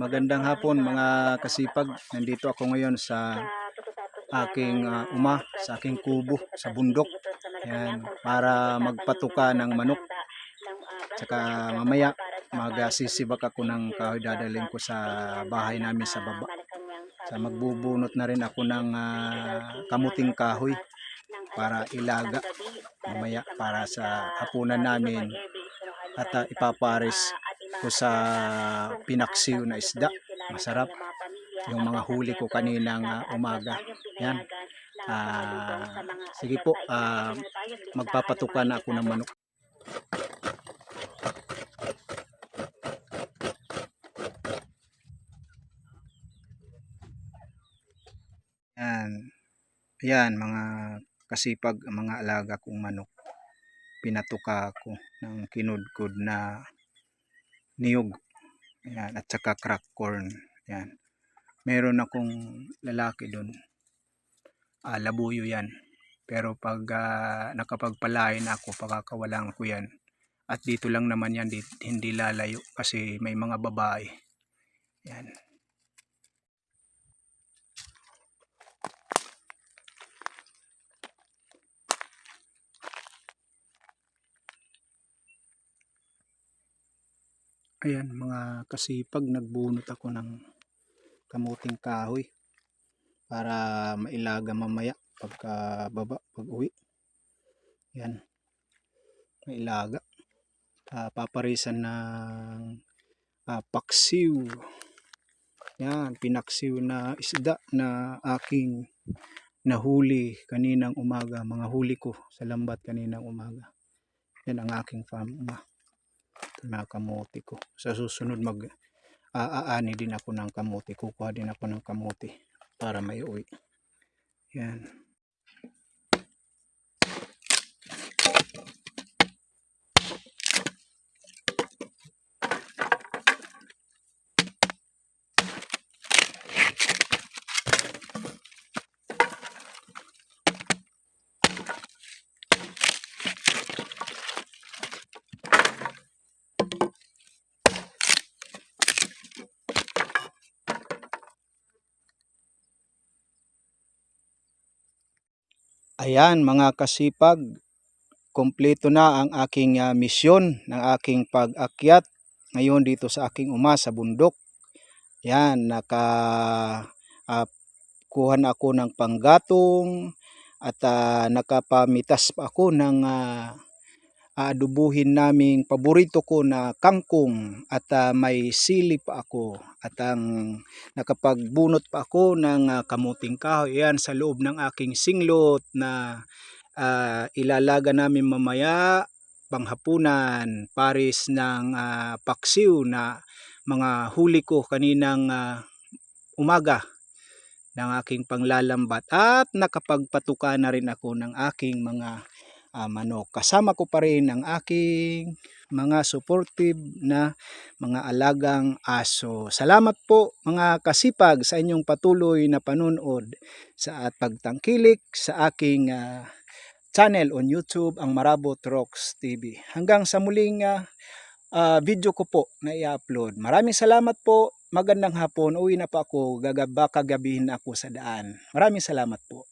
Magandang hapon mga kasipag. Nandito ako ngayon sa aking sa aking kubo sa bundok. Yan, para magpatuka ng manok. Tsaka mamaya magsisibak ako ng kahoy, dadalhin ko sa bahay namin sa baba. Sa magbubunot na rin ako ng kamuting kahoy para ilaga mamaya para sa hapunan namin, at ipapares ko sa pinaksiw na isda. Masarap yung mga huli ko kaninang umaga. Yan. Sige po, magpapatuka na ako ng manok. Yan. Yan mga kasipag, mga alaga kong manok. Pinatuka ko ng kinudkod na niyog. Yan, at saka crack corn. Yan. Meron akong lalaki doon. Labuyo yan. Pero pag nakapagpalain ako, pakakawalan ko yan. At dito lang naman yan, hindi lalayo kasi may mga babae. Yan. Ayan mga kasipag, nagbunot ako ng kamuting kahoy para mailaga mamaya pagka baba, pag uwi. Yan, mailaga. Paparisan ng paksiw. Yan, pinaksiw na isda na aking nahuli kaninang umaga. Mga huli ko sa lambat kaninang umaga. Yan ang aking farm. Na kamote ko. Sa susunod aani din ako ng kamote. Kukuha din ako ng kamote para may uwi. Yan. Ayan mga kasipag, kompleto na ang aking misyon ng aking pag-akyat ngayon dito sa aking sa bundok. Yan, kuha na ako ng panggatong at nakapamitas pa ako ng adubuhin naming paborito ko na kangkong at may sili pa ako at nakapagbunot pa ako ng kamuting kahoy. Yan sa loob ng aking singlot na ilalaga namin mamaya panghapunan, pares ng paksiw na mga huli ko kaninang umaga ng aking panglalambat, at nakapagpatuka na rin ako ng aking mga manok. Kasama ko pa rin ang aking mga supportive na mga alagang aso. Salamat po mga kasipag sa inyong patuloy na panunood at pagtangkilik sa aking channel on YouTube, ang Marabot Rocks TV. Hanggang sa muling video ko po na i-upload. Maraming salamat po. Magandang hapon. Uwi na po ako. Baka gabihin ako sa daan. Maraming salamat po.